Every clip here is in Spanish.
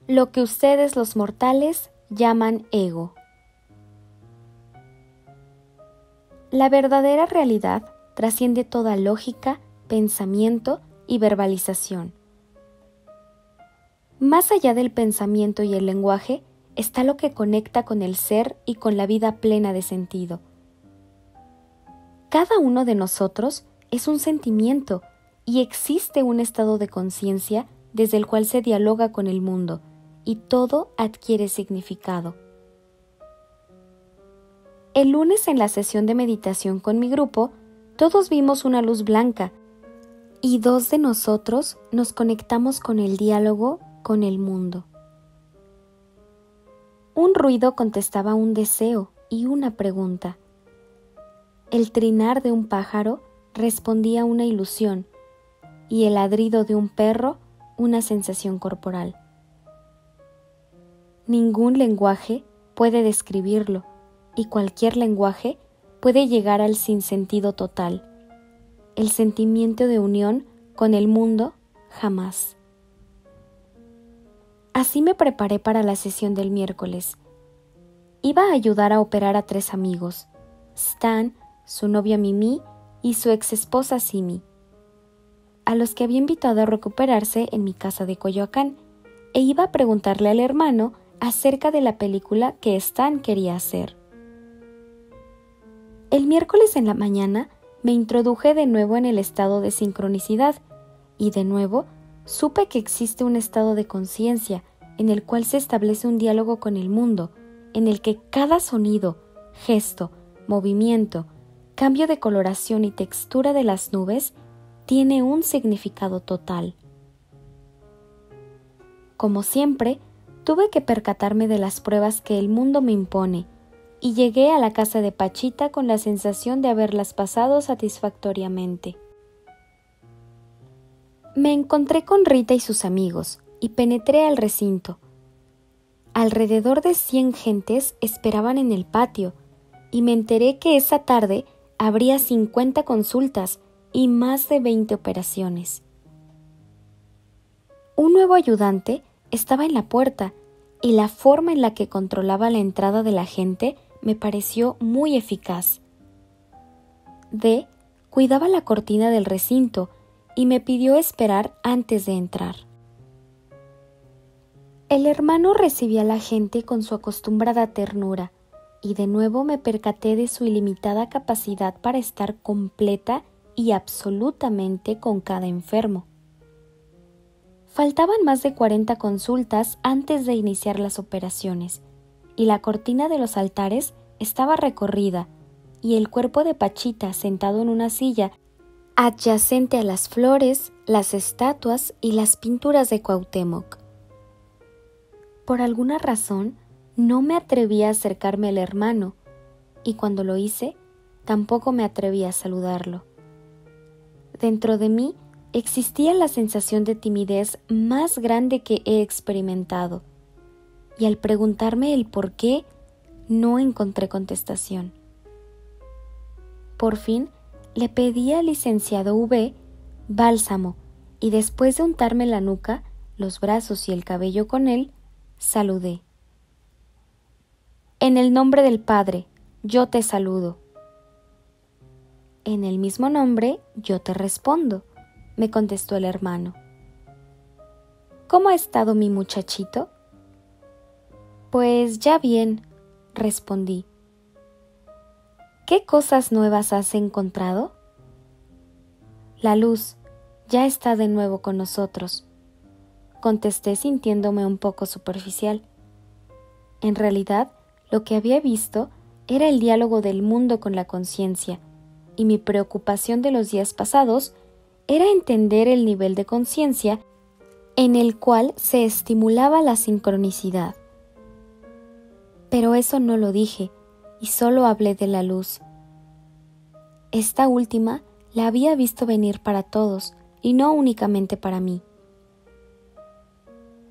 lo que ustedes los mortales llaman ego. La verdadera realidad trasciende toda lógica, pensamiento y verbalización. Más allá del pensamiento y el lenguaje está lo que conecta con el ser y con la vida plena de sentido. Cada uno de nosotros es un sentimiento y existe un estado de conciencia desde el cual se dialoga con el mundo y todo adquiere significado. El lunes en la sesión de meditación con mi grupo, todos vimos una luz blanca y 2 de nosotros nos conectamos con el diálogo con el mundo. Un ruido contestaba un deseo y una pregunta. El trinar de un pájaro respondía a una ilusión y el ladrido de un perro una sensación corporal. Ningún lenguaje puede describirlo y cualquier lenguaje puede llegar al sinsentido total. El sentimiento de unión con el mundo jamás. Así me preparé para la sesión del miércoles. Iba a ayudar a operar a 3 amigos, Stan, su novia Mimi y su ex esposa Simi, a los que había invitado a recuperarse en mi casa de Coyoacán, e iba a preguntarle al hermano acerca de la película que Stan quería hacer. El miércoles en la mañana me introduje de nuevo en el estado de sincronicidad y de nuevo supe que existe un estado de conciencia en el cual se establece un diálogo con el mundo, en el que cada sonido, gesto, movimiento, cambio de coloración y textura de las nubes tiene un significado total. Como siempre, tuve que percatarme de las pruebas que el mundo me impone y llegué a la casa de Pachita con la sensación de haberlas pasado satisfactoriamente. Me encontré con Rita y sus amigos y penetré al recinto. Alrededor de 100 gentes esperaban en el patio y me enteré que esa tarde habría 50 consultas y más de 20 operaciones. Un nuevo ayudante estaba en la puerta y la forma en la que controlaba la entrada de la gente me pareció muy eficaz. D cuidaba la cortina del recinto y me pidió esperar antes de entrar. El hermano recibía a la gente con su acostumbrada ternura y de nuevo me percaté de su ilimitada capacidad para estar completa y absolutamente con cada enfermo. Faltaban más de 40 consultas antes de iniciar las operaciones y la cortina de los altares estaba recorrida y el cuerpo de Pachita sentado en una silla adyacente a las flores, las estatuas y las pinturas de Cuauhtémoc. Por alguna razón, no me atreví a acercarme al hermano y cuando lo hice, tampoco me atreví a saludarlo. Dentro de mí existía la sensación de timidez más grande que he experimentado y al preguntarme el por qué, no encontré contestación. Por fin, le pedí al licenciado V bálsamo y después de untarme la nuca, los brazos y el cabello con él, saludé. En el nombre del Padre, yo te saludo. En el mismo nombre, yo te respondo, me contestó el hermano. ¿Cómo ha estado mi muchachito? Pues ya bien, respondí. ¿Qué cosas nuevas has encontrado? La luz ya está de nuevo con nosotros, contesté sintiéndome un poco superficial. En realidad, lo que había visto era el diálogo del mundo con la conciencia, y mi preocupación de los días pasados era entender el nivel de conciencia en el cual se estimulaba la sincronicidad. Pero eso no lo dije, y solo hablé de la luz. Esta última la había visto venir para todos, y no únicamente para mí.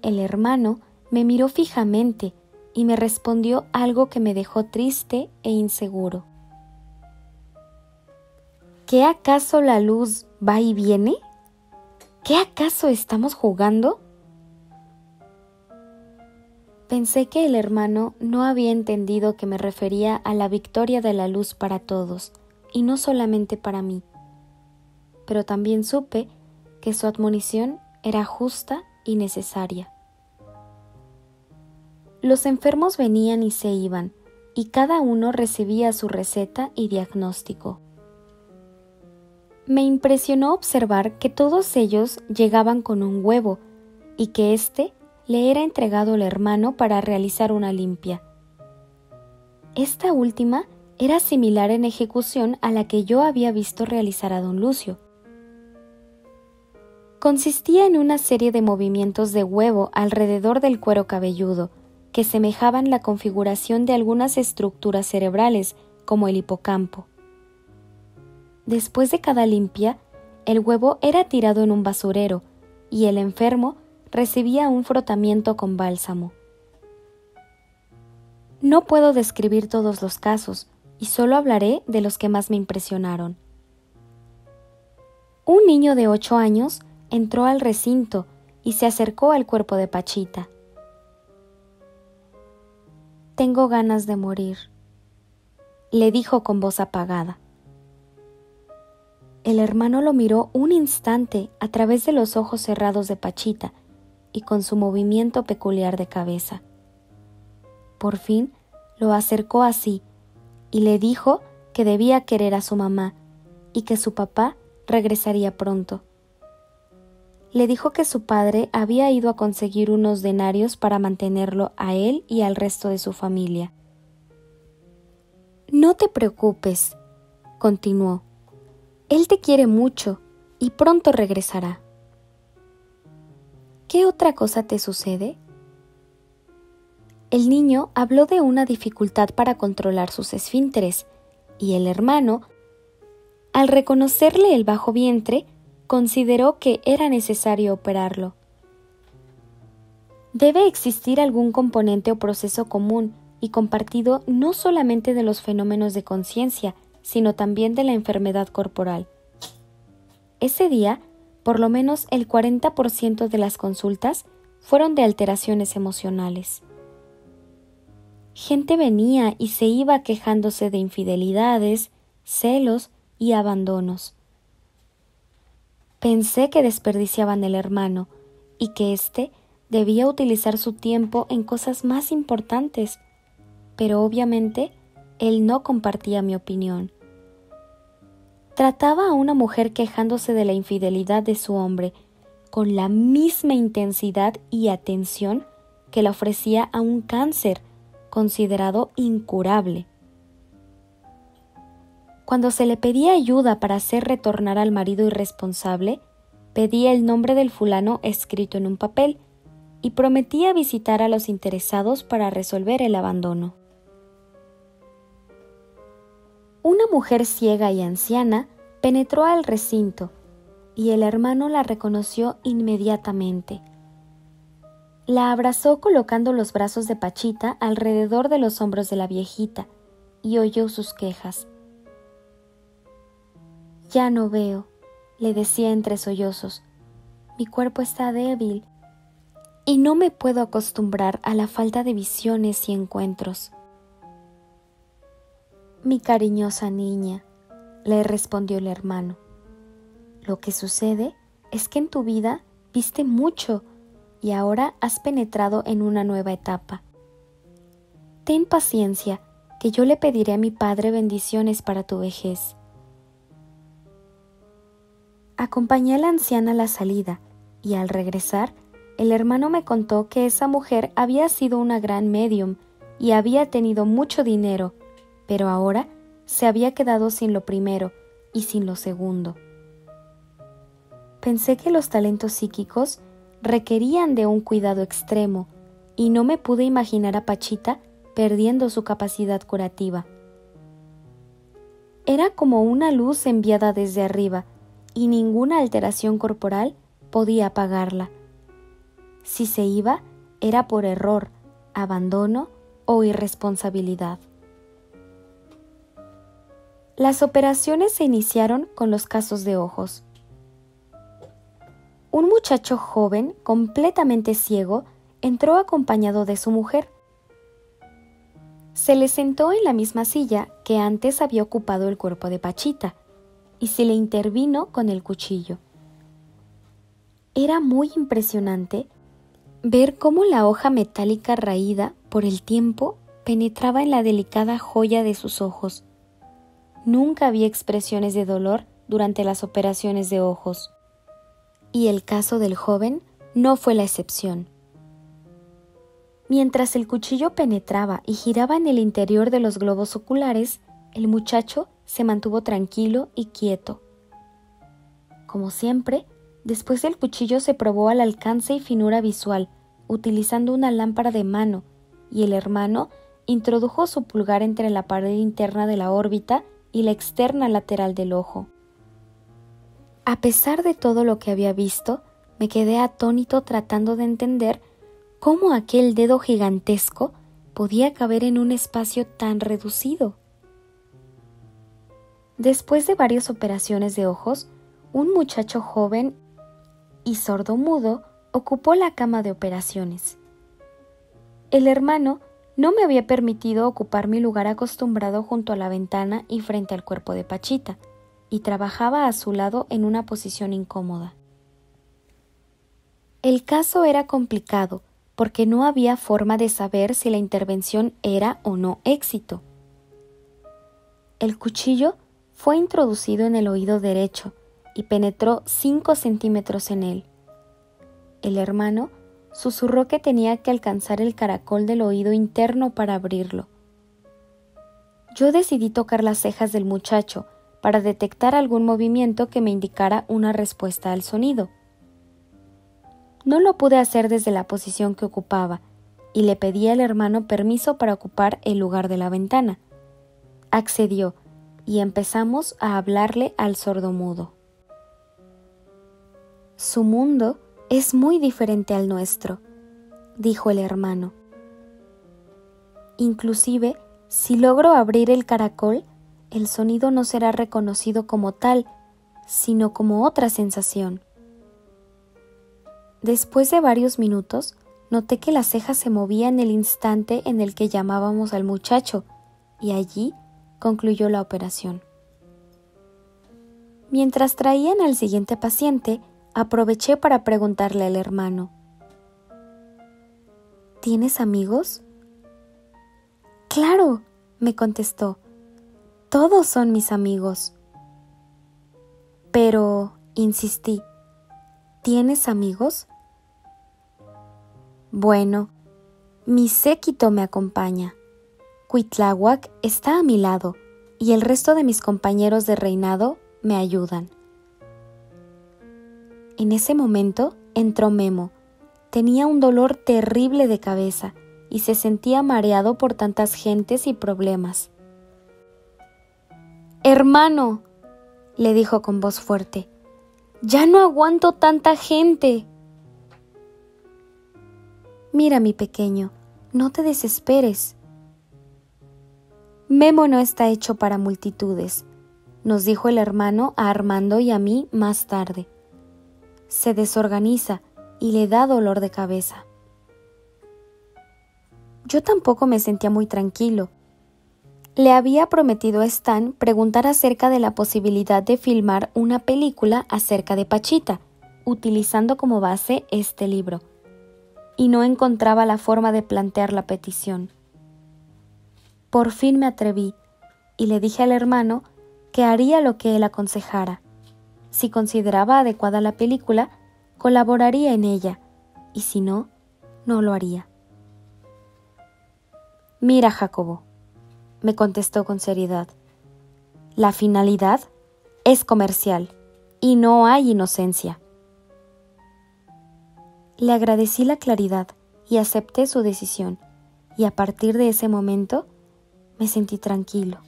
El hermano me miró fijamente y me respondió algo que me dejó triste e inseguro. ¿Qué acaso la luz va y viene? ¿Qué acaso estamos jugando? Pensé que el hermano no había entendido que me refería a la victoria de la luz para todos, y no solamente para mí. Pero también supe que su admonición era justa y necesaria. Los enfermos venían y se iban, y cada uno recibía su receta y diagnóstico. Me impresionó observar que todos ellos llegaban con un huevo, y que éste le era entregado al hermano para realizar una limpia. Esta última era similar en ejecución a la que yo había visto realizar a don Lucio. Consistía en una serie de movimientos de huevo alrededor del cuero cabelludo, que semejaban la configuración de algunas estructuras cerebrales, como el hipocampo. Después de cada limpia, el huevo era tirado en un basurero, y el enfermo recibía un frotamiento con bálsamo. No puedo describir todos los casos, y solo hablaré de los que más me impresionaron. Un niño de 8 años entró al recinto y se acercó al cuerpo de Pachita. «Tengo ganas de morir», le dijo con voz apagada. El hermano lo miró un instante a través de los ojos cerrados de Pachita y con su movimiento peculiar de cabeza. Por fin lo acercó a sí y le dijo que debía querer a su mamá y que su papá regresaría pronto. Le dijo que su padre había ido a conseguir unos denarios para mantenerlo a él y al resto de su familia. «No te preocupes», continuó. «Él te quiere mucho y pronto regresará». «¿Qué otra cosa te sucede?». El niño habló de una dificultad para controlar sus esfínteres, y el hermano, al reconocerle el bajo vientre, consideró que era necesario operarlo. Debe existir algún componente o proceso común y compartido no solamente de los fenómenos de conciencia, sino también de la enfermedad corporal. Ese día, por lo menos el 40% de las consultas fueron de alteraciones emocionales. Gente venía y se iba quejándose de infidelidades, celos y abandonos. Pensé que desperdiciaban el hermano y que éste debía utilizar su tiempo en cosas más importantes, pero obviamente él no compartía mi opinión. Trataba a una mujer quejándose de la infidelidad de su hombre con la misma intensidad y atención que la ofrecía a un cáncer considerado incurable. Cuando se le pedía ayuda para hacer retornar al marido irresponsable, pedía el nombre del fulano escrito en un papel y prometía visitar a los interesados para resolver el abandono. Una mujer ciega y anciana penetró al recinto y el hermano la reconoció inmediatamente. La abrazó colocando los brazos de Pachita alrededor de los hombros de la viejita y oyó sus quejas. «Ya no veo», le decía entre sollozos. «Mi cuerpo está débil y no me puedo acostumbrar a la falta de visiones y encuentros». «Mi cariñosa niña», le respondió el hermano, «lo que sucede es que en tu vida viste mucho y ahora has penetrado en una nueva etapa. Ten paciencia, que yo le pediré a mi padre bendiciones para tu vejez». Acompañé a la anciana a la salida y al regresar, el hermano me contó que esa mujer había sido una gran médium y había tenido mucho dinero, pero ahora se había quedado sin lo primero y sin lo segundo. Pensé que los talentos psíquicos requerían de un cuidado extremo y no me pude imaginar a Pachita perdiendo su capacidad curativa. Era como una luz enviada desde arriba y ninguna alteración corporal podía apagarla. Si se iba, era por error, abandono o irresponsabilidad. Las operaciones se iniciaron con los casos de ojos. Un muchacho joven, completamente ciego, entró acompañado de su mujer. Se le sentó en la misma silla que antes había ocupado el cuerpo de Pachita y se le intervino con el cuchillo. Era muy impresionante ver cómo la hoja metálica raída por el tiempo penetraba en la delicada joya de sus ojos. Nunca había expresiones de dolor durante las operaciones de ojos, y el caso del joven no fue la excepción. Mientras el cuchillo penetraba y giraba en el interior de los globos oculares, el muchacho se mantuvo tranquilo y quieto. Como siempre, después el cuchillo se probó al alcance y finura visual, utilizando una lámpara de mano, y el hermano introdujo su pulgar entre la pared interna de la órbita y la externa lateral del ojo. A pesar de todo lo que había visto, me quedé atónito tratando de entender cómo aquel dedo gigantesco podía caber en un espacio tan reducido. Después de varias operaciones de ojos, un muchacho joven y sordomudo ocupó la cama de operaciones. El hermano no me había permitido ocupar mi lugar acostumbrado junto a la ventana y frente al cuerpo de Pachita, y trabajaba a su lado en una posición incómoda. El caso era complicado, porque no había forma de saber si la intervención era o no éxito. El cuchillo fue introducido en el oído derecho y penetró 5 centímetros en él. El hermano susurró que tenía que alcanzar el caracol del oído interno para abrirlo. Yo decidí tocar las cejas del muchacho para detectar algún movimiento que me indicara una respuesta al sonido. No lo pude hacer desde la posición que ocupaba y le pedí al hermano permiso para ocupar el lugar de la ventana. Accedió y empezamos a hablarle al sordomudo. Su mundo es muy diferente al nuestro, dijo el hermano. Inclusive, si logro abrir el caracol, el sonido no será reconocido como tal, sino como otra sensación. Después de varios minutos, noté que las cejas se movían en el instante en el que llamábamos al muchacho, y allí concluyó la operación. Mientras traían al siguiente paciente, aproveché para preguntarle al hermano: ¿Tienes amigos? Claro, me contestó. Todos son mis amigos. Pero, insistí, ¿tienes amigos? Bueno, mi séquito me acompaña. Cuitláhuac está a mi lado y el resto de mis compañeros de reinado me ayudan. En ese momento entró Memo. Tenía un dolor terrible de cabeza y se sentía mareado por tantas gentes y problemas. «Hermano», le dijo con voz fuerte, «ya no aguanto tanta gente». «Mira, mi pequeño, no te desesperes». «Memo no está hecho para multitudes», nos dijo el hermano a Armando y a mí más tarde. «Se desorganiza y le da dolor de cabeza». Yo tampoco me sentía muy tranquilo. Le había prometido a Stan preguntar acerca de la posibilidad de filmar una película acerca de Pachita, utilizando como base este libro, y no encontraba la forma de plantear la petición. Por fin me atreví y le dije al hermano que haría lo que él aconsejara. Si consideraba adecuada la película, colaboraría en ella, y si no, no lo haría. «Mira, Jacobo», me contestó con seriedad, «la finalidad es comercial y no hay inocencia». Le agradecí la claridad y acepté su decisión, y a partir de ese momento me sentí tranquilo.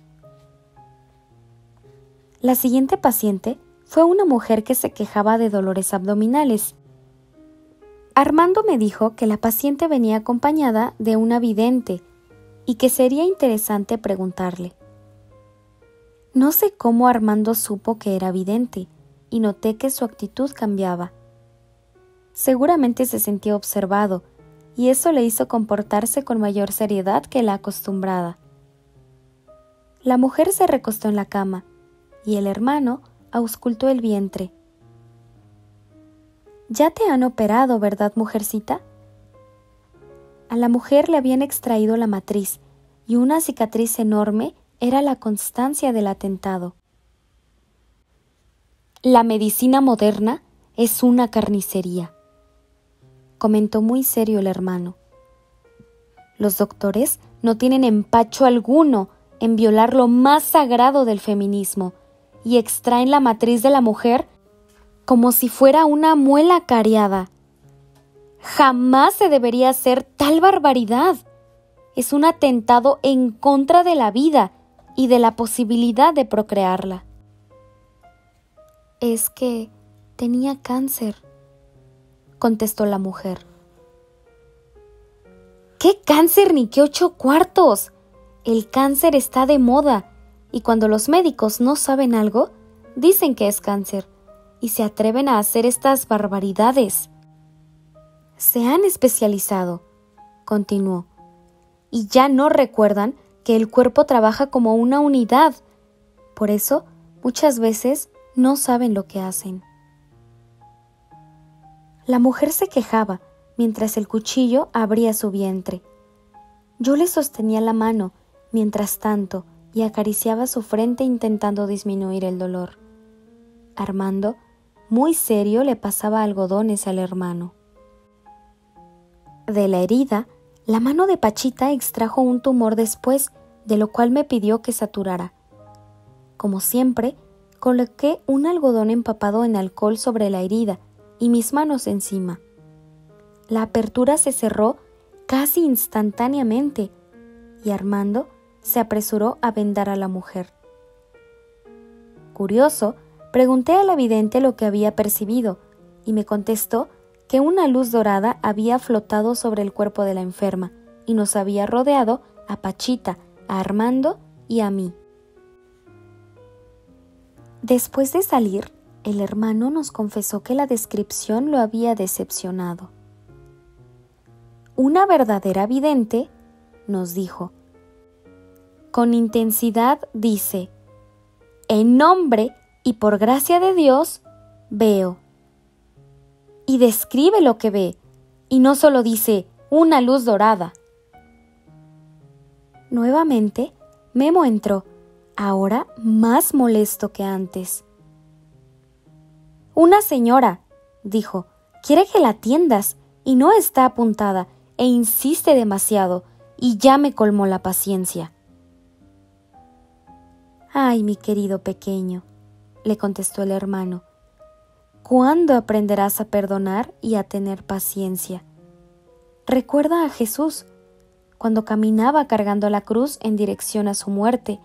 La siguiente paciente fue una mujer que se quejaba de dolores abdominales. Armando me dijo que la paciente venía acompañada de una vidente y que sería interesante preguntarle. No sé cómo Armando supo que era vidente y noté que su actitud cambiaba. Seguramente se sentía observado y eso le hizo comportarse con mayor seriedad que la acostumbrada. La mujer se recostó en la cama, y el hermano auscultó el vientre. «¿Ya te han operado, verdad, mujercita?» A la mujer le habían extraído la matriz, y una cicatriz enorme era la constancia del atentado. «La medicina moderna es una carnicería», comentó muy serio el hermano. «Los doctores no tienen empacho alguno en violar lo más sagrado del feminismo y extraen la matriz de la mujer como si fuera una muela cariada. Jamás se debería hacer tal barbaridad. Es un atentado en contra de la vida y de la posibilidad de procrearla». «Es que tenía cáncer», contestó la mujer. «¿Qué cáncer ni qué 8 cuartos? El cáncer está de moda y cuando los médicos no saben algo, dicen que es cáncer y se atreven a hacer estas barbaridades. Se han especializado», continuó, «y ya no recuerdan que el cuerpo trabaja como una unidad. Por eso, muchas veces no saben lo que hacen». La mujer se quejaba mientras el cuchillo abría su vientre. Yo le sostenía la mano mientras tanto y acariciaba su frente intentando disminuir el dolor. Armando, muy serio, le pasaba algodones al hermano. De la herida, la mano de Pachita extrajo un tumor después, de lo cual me pidió que saturara. Como siempre, coloqué un algodón empapado en alcohol sobre la herida y mis manos encima. La apertura se cerró casi instantáneamente y Armando se apresuró a vendar a la mujer. Curioso, pregunté a la vidente lo que había percibido y me contestó que una luz dorada había flotado sobre el cuerpo de la enferma y nos había rodeado a Pachita, a Armando y a mí. Después de salir, el hermano nos confesó que la descripción lo había decepcionado. Una verdadera vidente, nos dijo, con intensidad dice: «En nombre y por gracia de Dios, veo». Y describe lo que ve, y no solo dice «una luz dorada». Nuevamente, Memo entró, ahora más molesto que antes. «Una señora», dijo, «quiere que la atiendas y no está apuntada e insiste demasiado y ya me colmó la paciencia». «Ay, mi querido pequeño», le contestó el hermano, «¿cuándo aprenderás a perdonar y a tener paciencia? Recuerda a Jesús. Cuando caminaba cargando la cruz en dirección a su muerte,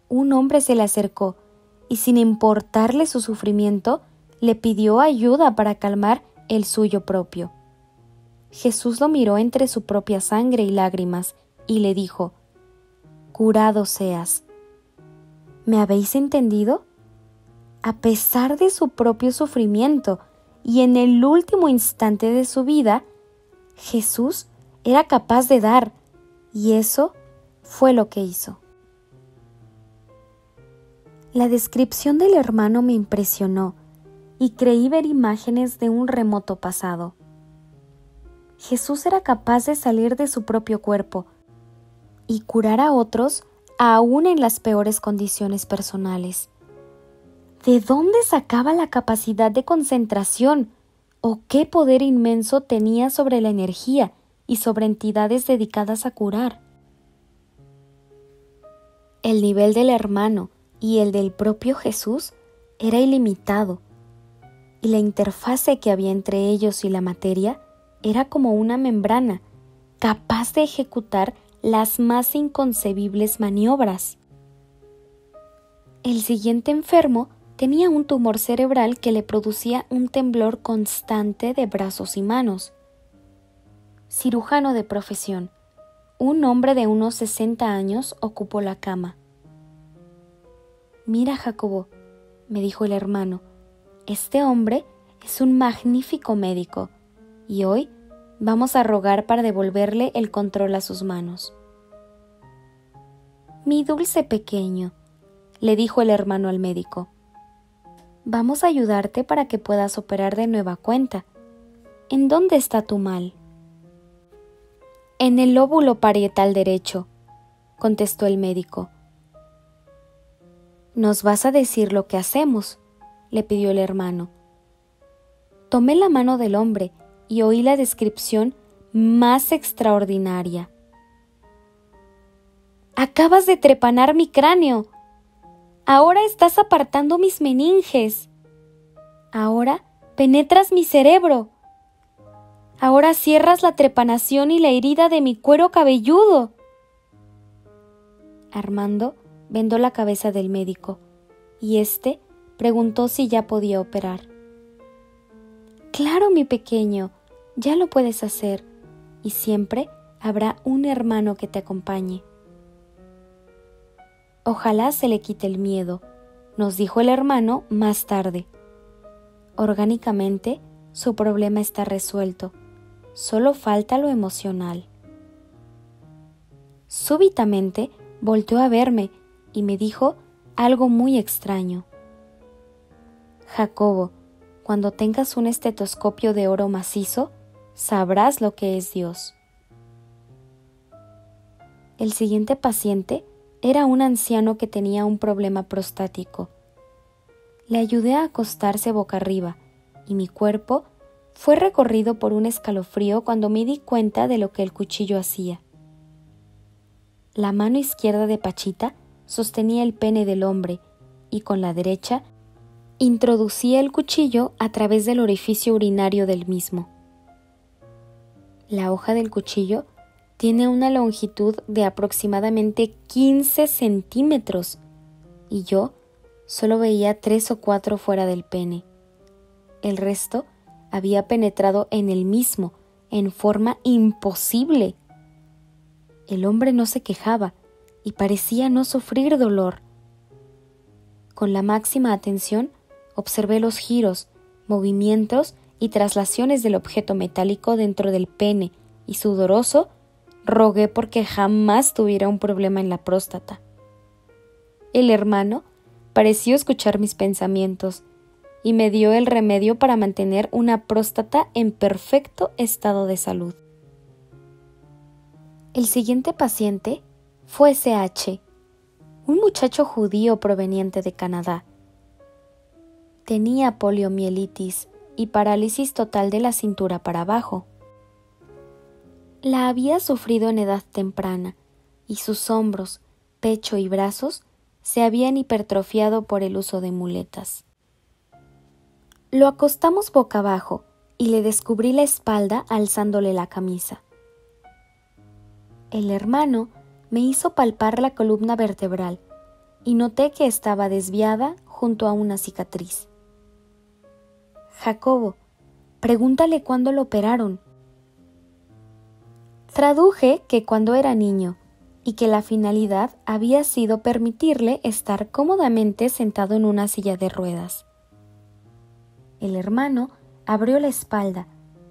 un hombre se le acercó y sin importarle su sufrimiento, le pidió ayuda para calmar el suyo propio. Jesús lo miró entre su propia sangre y lágrimas y le dijo: «Curado seas». ¿Me habéis entendido? A pesar de su propio sufrimiento y en el último instante de su vida, Jesús era capaz de dar, y eso fue lo que hizo. La descripción del hermano me impresionó y creí ver imágenes de un remoto pasado. Jesús era capaz de salir de su propio cuerpo y curar a otros aún en las peores condiciones personales. ¿De dónde sacaba la capacidad de concentración? ¿O qué poder inmenso tenía sobre la energía y sobre entidades dedicadas a curar? El nivel del hermano y el del propio Jesús era ilimitado, y la interfase que había entre ellos y la materia era como una membrana, capaz de ejecutar las más inconcebibles maniobras. El siguiente enfermo tenía un tumor cerebral que le producía un temblor constante de brazos y manos. Cirujano de profesión, un hombre de unos 60 años ocupó la cama. «Mira, Jacobo», me dijo el hermano, «este hombre es un magnífico médico y hoy Vamos a rogar para devolverle el control a sus manos. Mi dulce pequeño, le dijo el hermano al médico, vamos a ayudarte para que puedas operar de nueva cuenta. ¿En dónde está tu mal? En el lóbulo parietal derecho, contestó el médico. ¿Nos vas a decir lo que hacemos?, le pidió el hermano. Tomé la mano del hombre y oí la descripción más extraordinaria. Acabas de trepanar mi cráneo. Ahora estás apartando mis meninges. Ahora penetras mi cerebro. Ahora cierras la trepanación y la herida de mi cuero cabelludo. Armando vendó la cabeza del médico y éste preguntó si ya podía operar. Claro, mi pequeño, ya lo puedes hacer y siempre habrá un hermano que te acompañe. Ojalá se le quite el miedo, nos dijo el hermano más tarde. Orgánicamente, su problema está resuelto, solo falta lo emocional. Súbitamente volteó a verme y me dijo algo muy extraño. Jacobo, cuando tengas un estetoscopio de oro macizo, sabrás lo que es Dios. El siguiente paciente era un anciano que tenía un problema prostático. Le ayudé a acostarse boca arriba y mi cuerpo fue recorrido por un escalofrío cuando me di cuenta de lo que el cuchillo hacía. La mano izquierda de Pachita sostenía el pene del hombre y con la derecha introducía el cuchillo a través del orificio urinario del mismo. La hoja del cuchillo tiene una longitud de aproximadamente 15 centímetros y yo solo veía 3 o 4 fuera del pene. El resto había penetrado en el mismo en forma imposible. El hombre no se quejaba y parecía no sufrir dolor. Con la máxima atención observé los giros, movimientos y traslaciones del objeto metálico dentro del pene y sudoroso rogué porque jamás tuviera un problema en la próstata. El hermano pareció escuchar mis pensamientos y me dio el remedio para mantener una próstata en perfecto estado de salud. El siguiente paciente fue C.H., un muchacho judío proveniente de Canadá. Tenía poliomielitis y parálisis total de la cintura para abajo. La había sufrido en edad temprana y sus hombros, pecho y brazos se habían hipertrofiado por el uso de muletas. Lo acostamos boca abajo y le descubrí la espalda alzándole la camisa. El hermano me hizo palpar la columna vertebral y noté que estaba desviada junto a una cicatriz. Jacobo, pregúntale cuándo lo operaron. Traduje que cuando era niño y que la finalidad había sido permitirle estar cómodamente sentado en una silla de ruedas. El hermano abrió la espalda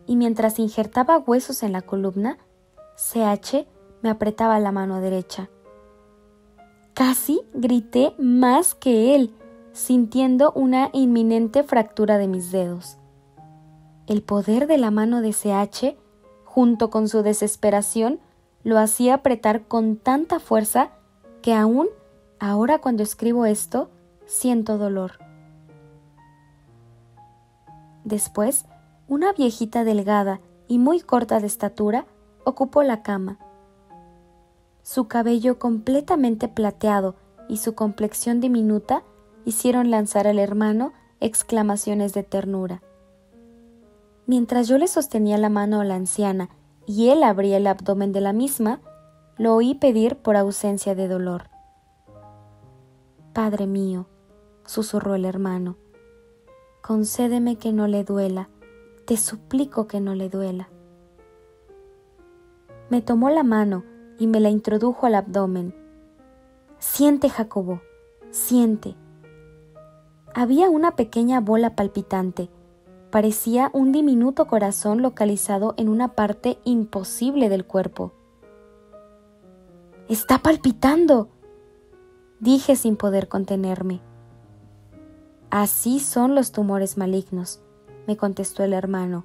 y mientras injertaba huesos en la columna, C.H. me apretaba la mano derecha. Casi grité más que él, sintiendo una inminente fractura de mis dedos. El poder de la mano de C.H., junto con su desesperación, lo hacía apretar con tanta fuerza que aún, ahora cuando escribo esto, siento dolor. Después, una viejita delgada y muy corta de estatura ocupó la cama. Su cabello completamente plateado y su complexión diminuta hicieron lanzar al hermano exclamaciones de ternura. Mientras yo le sostenía la mano a la anciana y él abría el abdomen de la misma, lo oí pedir por ausencia de dolor. «Padre mío», susurró el hermano, «concédeme que no le duela, te suplico que no le duela». Me tomó la mano y me la introdujo al abdomen. «Siente, Jacobo, siente». Había una pequeña bola palpitante, Parecía un diminuto corazón localizado en una parte imposible del cuerpo. ¡Está palpitando!, dije sin poder contenerme. Así son los tumores malignos, me contestó el hermano.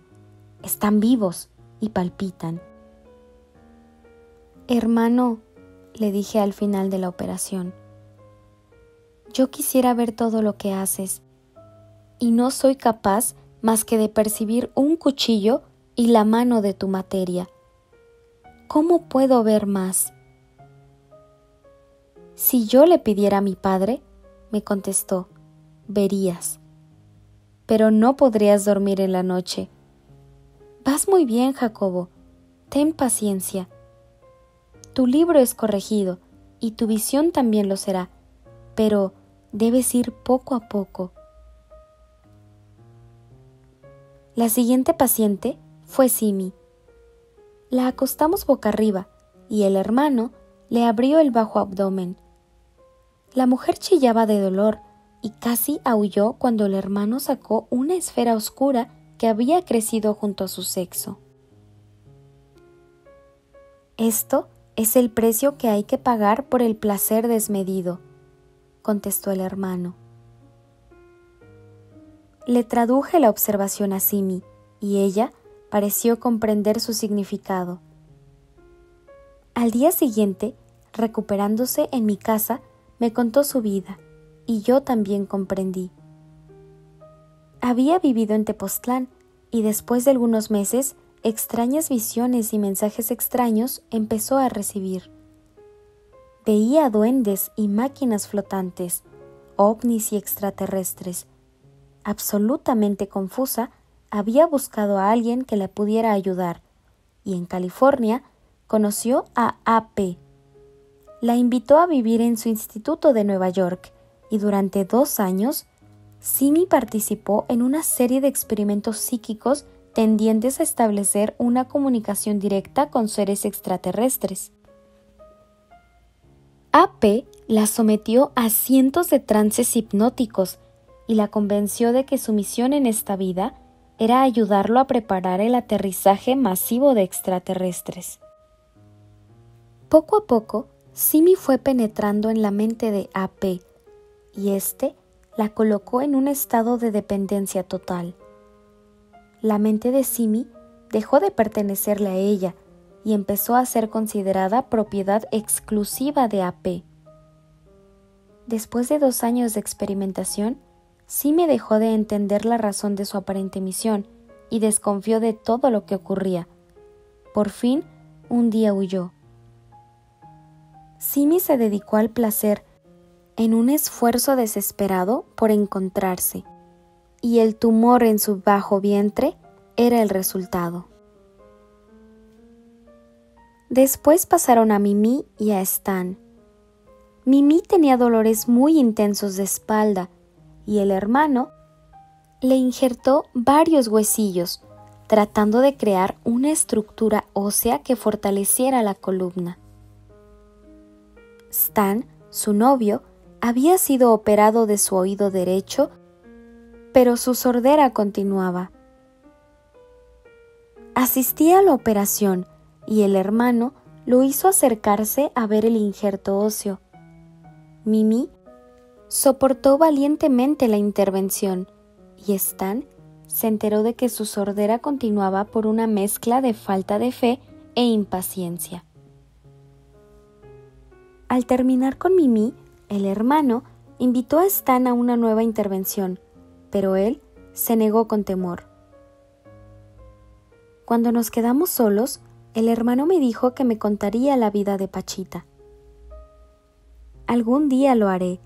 Están vivos y palpitan. Hermano, le dije al final de la operación, yo quisiera ver todo lo que haces y no soy capaz más que de percibir un cuchillo y la mano de tu materia. ¿Cómo puedo ver más? Si yo le pidiera a mi padre, me contestó, verías, pero no podrías dormir en la noche. Vas muy bien, Jacobo, ten paciencia. Tu libro es corregido y tu visión también lo será, pero debes ir poco a poco. La siguiente paciente fue Simi. La acostamos boca arriba y el hermano le abrió el bajo abdomen. La mujer chillaba de dolor y casi aulló cuando el hermano sacó una esfera oscura que había crecido junto a su sexo. Esto es el precio que hay que pagar por el placer desmedido, contestó el hermano. Le traduje la observación a Simi y ella pareció comprender su significado. Al día siguiente, recuperándose en mi casa, me contó su vida y yo también comprendí. Había vivido en Tepoztlán y después de algunos meses, extrañas visiones y mensajes extraños empezó a recibir. Veía duendes y máquinas flotantes, ovnis y extraterrestres. Absolutamente confusa, había buscado a alguien que le pudiera ayudar y en California conoció a AP. La invitó a vivir en su instituto de Nueva York y durante 2 años, Simi participó en una serie de experimentos psíquicos tendientes a establecer una comunicación directa con seres extraterrestres. AP la sometió a cientos de trances hipnóticos y la convenció de que su misión en esta vida era ayudarlo a preparar el aterrizaje masivo de extraterrestres. Poco a poco, Simi fue penetrando en la mente de AP y éste la colocó en un estado de dependencia total. La mente de Simi dejó de pertenecerle a ella y empezó a ser considerada propiedad exclusiva de AP. Después de 2 años de experimentación, Simi dejó de entender la razón de su aparente misión y desconfió de todo lo que ocurría. Por fin, un día huyó. Simi se dedicó al placer en un esfuerzo desesperado por encontrarse, y el tumor en su bajo vientre era el resultado. Después pasaron a Mimi y a Stan. Mimi tenía dolores muy intensos de espalda y el hermano le injertó varios huesillos, tratando de crear una estructura ósea que fortaleciera la columna. Stan, su novio, había sido operado de su oído derecho, pero su sordera continuaba. Asistía a la operación y el hermano lo hizo acercarse a ver el injerto óseo. Mimi soportó valientemente la intervención y Stan se enteró de que su sordera continuaba por una mezcla de falta de fe e impaciencia. Al terminar con Mimi, el hermano invitó a Stan a una nueva intervención, pero él se negó con temor. Cuando nos quedamos solos, el hermano me dijo que me contaría la vida de Pachita. Algún día lo haré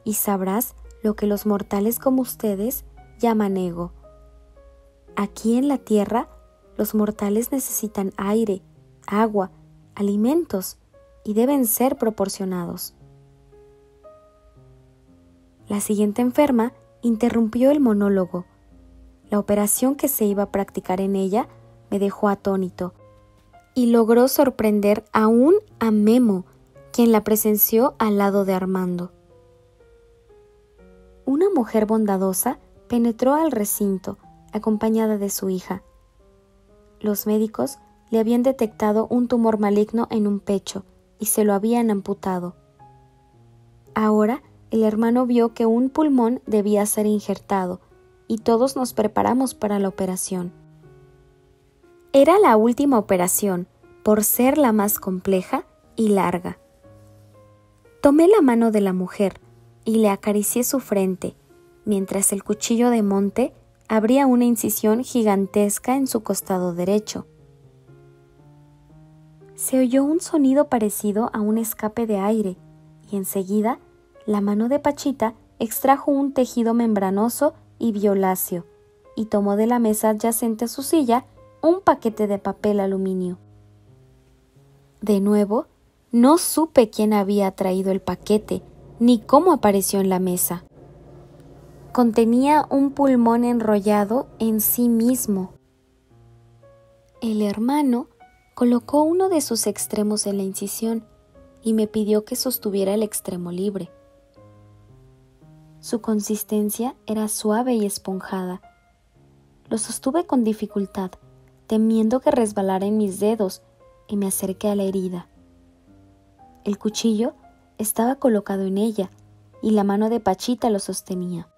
y sabrás lo que los mortales como ustedes llaman ego. Aquí en la tierra, los mortales necesitan aire, agua, alimentos y deben ser proporcionados. La siguiente enferma interrumpió el monólogo. La operación que se iba a practicar en ella me dejó atónito y logró sorprender aún a Memo, quien la presenció al lado de Armando. Una mujer bondadosa penetró al recinto, acompañada de su hija. Los médicos le habían detectado un tumor maligno en un pecho y se lo habían amputado. Ahora el hermano vio que un pulmón debía ser injertado y todos nos preparamos para la operación. Era la última operación, por ser la más compleja y larga. Tomé la mano de la mujer y le acaricié su frente, mientras el cuchillo de monte abría una incisión gigantesca en su costado derecho. Se oyó un sonido parecido a un escape de aire y enseguida la mano de Pachita extrajo un tejido membranoso y violáceo y tomó de la mesa adyacente a su silla un paquete de papel aluminio. De nuevo, no supe quién había traído el paquete ni cómo apareció en la mesa. Contenía un pulmón enrollado en sí mismo. El hermano colocó uno de sus extremos en la incisión y me pidió que sostuviera el extremo libre. Su consistencia era suave y esponjada. Lo sostuve con dificultad, temiendo que resbalara en mis dedos, y me acerqué a la herida. El cuchillo estaba colocado en ella y la mano de Pachita lo sostenía.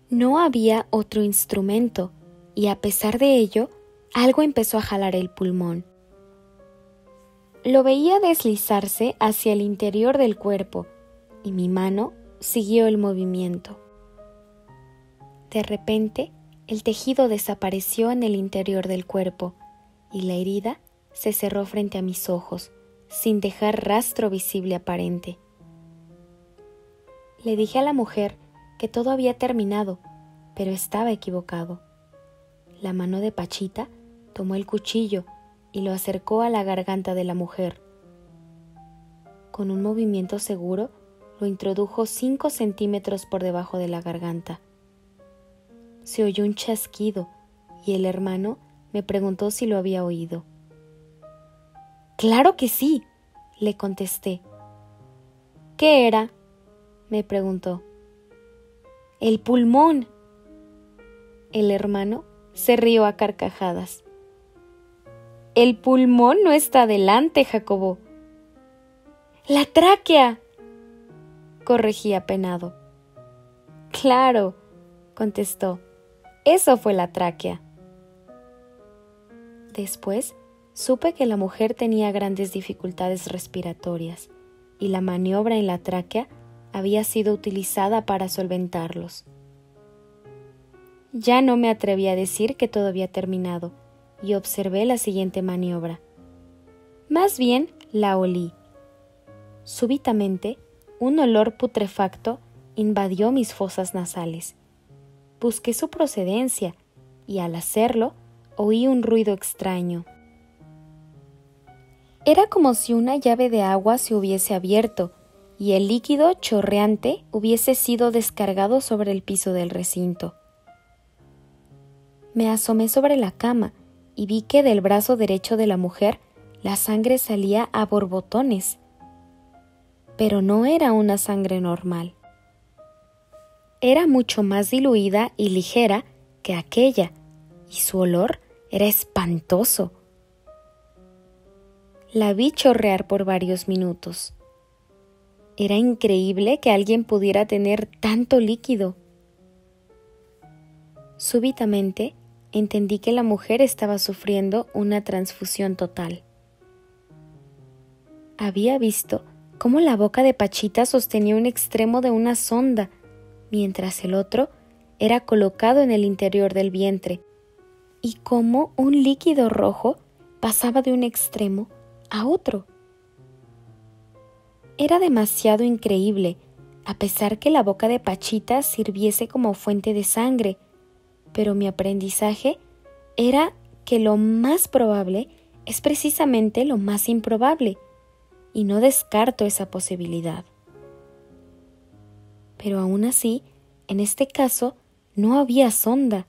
No había otro instrumento y a pesar de ello, algo empezó a jalar el pulmón. Lo veía deslizarse hacia el interior del cuerpo y mi mano siguió el movimiento. De repente, el tejido desapareció en el interior del cuerpo y la herida se cerró frente a mis ojos, sin dejar rastro visible aparente. Le dije a la mujer que todo había terminado, pero estaba equivocado. La mano de Pachita tomó el cuchillo y lo acercó a la garganta de la mujer. Con un movimiento seguro, lo introdujo 5 centímetros por debajo de la garganta. Se oyó un chasquido y el hermano me preguntó si lo había oído. «¡Claro que sí!», le contesté. «¿Qué era?», me preguntó. «El pulmón». El hermano se rió a carcajadas. «El pulmón no está delante, Jacobo». «¡La tráquea!», corregí apenado. «Claro», contestó, «eso fue la tráquea». Después supe que la mujer tenía grandes dificultades respiratorias y la maniobra en la tráquea había sido utilizada para solventarlos. Ya no me atreví a decir que todo había terminado y observé la siguiente maniobra. Más bien la olí. Súbitamente, un olor putrefacto invadió mis fosas nasales. Busqué su procedencia y al hacerlo oí un ruido extraño. Era como si una llave de agua se hubiese abierto y el líquido chorreante hubiese sido descargado sobre el piso del recinto. Me asomé sobre la cama y vi que del brazo derecho de la mujer la sangre salía a borbotones. Pero no era una sangre normal. Era mucho más diluida y ligera que aquella, y su olor era espantoso. La vi chorrear por varios minutos. Era increíble que alguien pudiera tener tanto líquido. Súbitamente entendí que la mujer estaba sufriendo una transfusión total. Había visto cómo la boca de Pachita sostenía un extremo de una sonda, mientras el otro era colocado en el interior del vientre, y cómo un líquido rojo pasaba de un extremo a otro. Era demasiado increíble, a pesar que la boca de Pachita sirviese como fuente de sangre, pero mi aprendizaje era que lo más probable es precisamente lo más improbable, y no descarto esa posibilidad. Pero aún así, en este caso, no había sonda,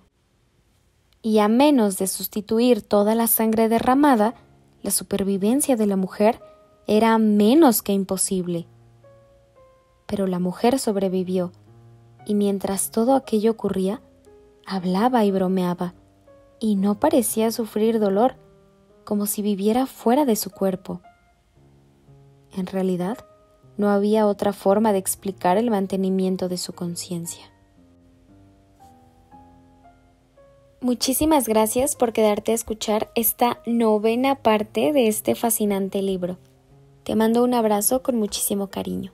y a menos de sustituir toda la sangre derramada, la supervivencia de la mujer era menos que imposible. Pero la mujer sobrevivió, y mientras todo aquello ocurría, Hablaba y bromeaba, y no parecía sufrir dolor, como si viviera fuera de su cuerpo. En realidad, no había otra forma de explicar el mantenimiento de su conciencia. Muchísimas gracias por quedarte a escuchar esta 9ª parte de este fascinante libro. Te mando un abrazo con muchísimo cariño.